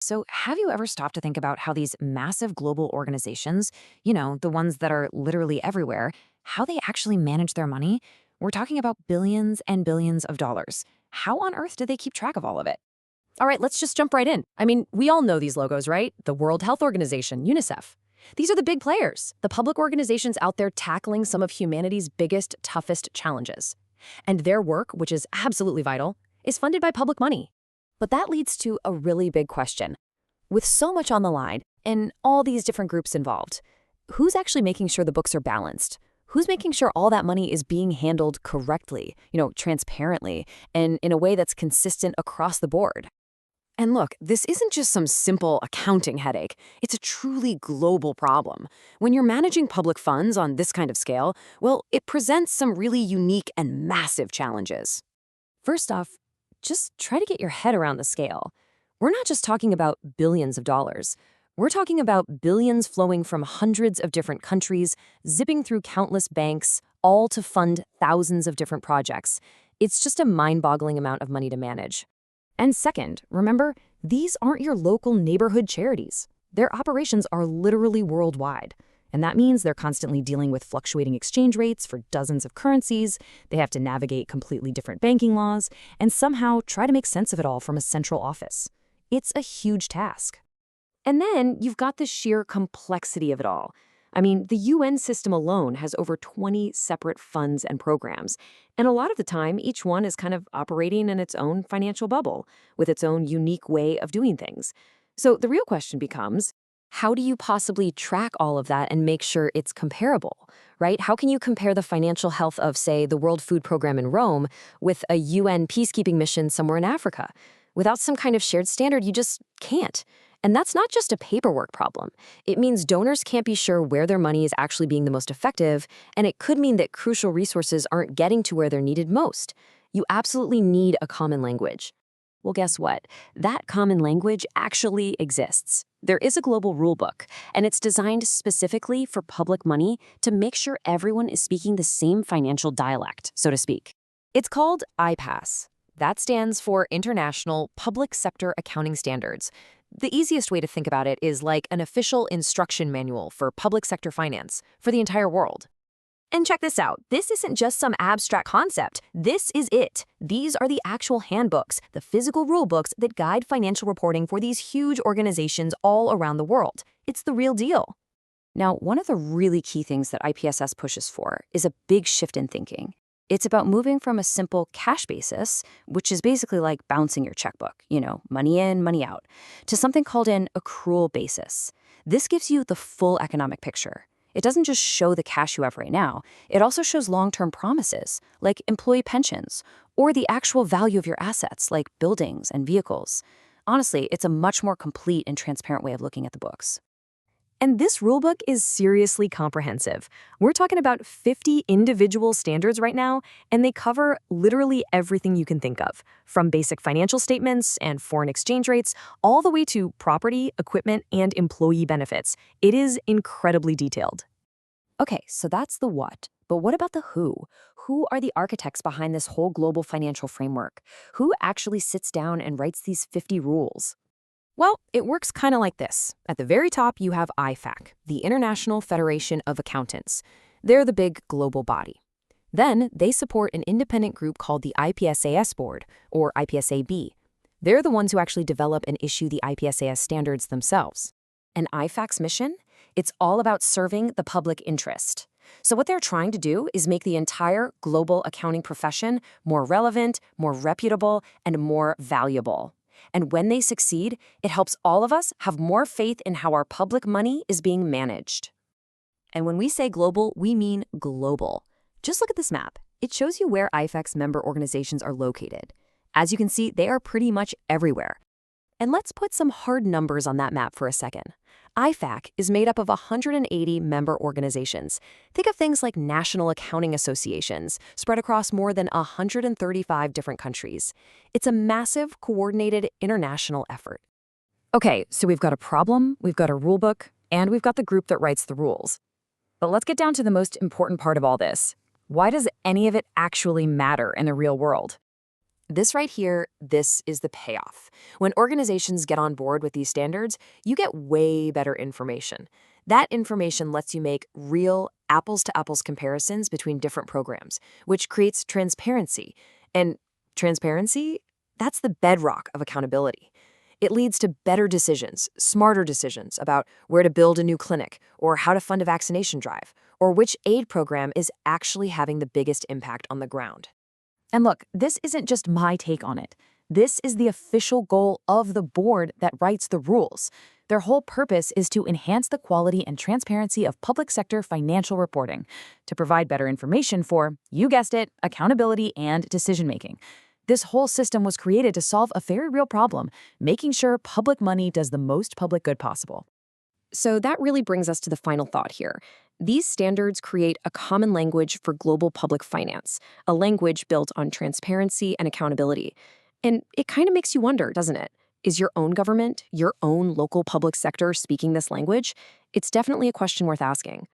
So, have you ever stopped to think about how these massive global organizations, the ones that are literally everywhere, how they actually manage their money? We're talking about billions and billions of dollars. How on earth do they keep track of all of it? All right, let's just jump right in. We all know these logos, right? The World Health Organization, UNICEF. These are the big players, the public organizations out there tackling some of humanity's biggest, toughest challenges. And their work, which is absolutely vital, is funded by public money. But that leads to a really big question. With so much on the line and all these different groups involved, who's actually making sure the books are balanced? Who's making sure all that money is being handled correctly, transparently, and in a way that's consistent across the board? And look, this isn't just some simple accounting headache. It's a truly global problem. When you're managing public funds on this kind of scale, well, it presents some really unique and massive challenges. First off, just try to get your head around the scale. We're not just talking about billions of dollars. We're talking about billions flowing from hundreds of different countries, zipping through countless banks, all to fund thousands of different projects. It's just a mind-boggling amount of money to manage. And second, remember, these aren't your local neighborhood charities. Their operations are literally worldwide. And that means they're constantly dealing with fluctuating exchange rates for dozens of currencies. They have to navigate completely different banking laws and somehow try to make sense of it all from a central office. It's a huge task. And then you've got the sheer complexity of it all. I mean, the UN system alone has over 20 separate funds and programs. And a lot of the time, each one is kind of operating in its own financial bubble, with its own unique way of doing things. So the real question becomes, how do you possibly track all of that and make sure it's comparable, right? How can you compare the financial health of, say, the World Food Program in Rome with a UN peacekeeping mission somewhere in Africa? Without some kind of shared standard, you just can't. And that's not just a paperwork problem. It means donors can't be sure where their money is actually being the most effective, and it could mean that crucial resources aren't getting to where they're needed most. You absolutely need a common language. Well, guess what? That common language actually exists. There is a global rulebook, and it's designed specifically for public money to make sure everyone is speaking the same financial dialect, so to speak. It's called IPAS. That stands for International Public Sector Accounting Standards. The easiest way to think about it is like an official instruction manual for public sector finance for the entire world. And check this out. This isn't just some abstract concept. This is it. These are the actual handbooks, the physical rule books that guide financial reporting for these huge organizations all around the world. It's the real deal. Now, one of the really key things that IPSS pushes for is a big shift in thinking. It's about moving from a simple cash basis, which is basically like bouncing your checkbook, money in, money out, to something called an accrual basis. This gives you the full economic picture. It doesn't just show the cash you have right now, it also shows long-term promises, like employee pensions, or the actual value of your assets, like buildings and vehicles. Honestly, it's a much more complete and transparent way of looking at the books. And this rulebook is seriously comprehensive. We're talking about 50 individual standards right now, and they cover literally everything you can think of, from basic financial statements and foreign exchange rates, all the way to property, equipment, and employee benefits. It is incredibly detailed. Okay, so that's the what. But what about the who? Who are the architects behind this whole global financial framework? Who actually sits down and writes these 50 rules? Well, it works kind of like this. At the very top, you have IFAC, the International Federation of Accountants. They're the big global body. Then they support an independent group called the IPSAS Board, or IPSAB. They're the ones who actually develop and issue the IPSAS standards themselves. And IFAC's mission? It's all about serving the public interest. So what they're trying to do is make the entire global accounting profession more relevant, more reputable, and more valuable. And when they succeed, it helps all of us have more faith in how our public money is being managed. And when we say global, we mean global. Just look at this map. It shows you where IFAC's member organizations are located. As you can see, they are pretty much everywhere. And let's put some hard numbers on that map for a second. IFAC is made up of 180 member organizations. Think of things like national accounting associations spread across more than 135 different countries. It's a massive, coordinated international effort. Okay, so we've got a problem, we've got a rulebook, and we've got the group that writes the rules. But let's get down to the most important part of all this. Why does any of it actually matter in the real world? This right here, this is the payoff. When organizations get on board with these standards, you get way better information. That information lets you make real apples to apples comparisons between different programs, which creates transparency. And transparency, that's the bedrock of accountability. It leads to better decisions, smarter decisions about where to build a new clinic, or how to fund a vaccination drive, or which aid program is actually having the biggest impact on the ground. And look, this isn't just my take on it. This is the official goal of the board that writes the rules. Their whole purpose is to enhance the quality and transparency of public sector financial reporting, to provide better information for, you guessed it, accountability and decision making. This whole system was created to solve a very real problem, making sure public money does the most public good possible. So that really brings us to the final thought here. These standards create a common language for global public finance, a language built on transparency and accountability. And it kind of makes you wonder, doesn't it? Is your own government, your own local public sector speaking this language? It's definitely a question worth asking.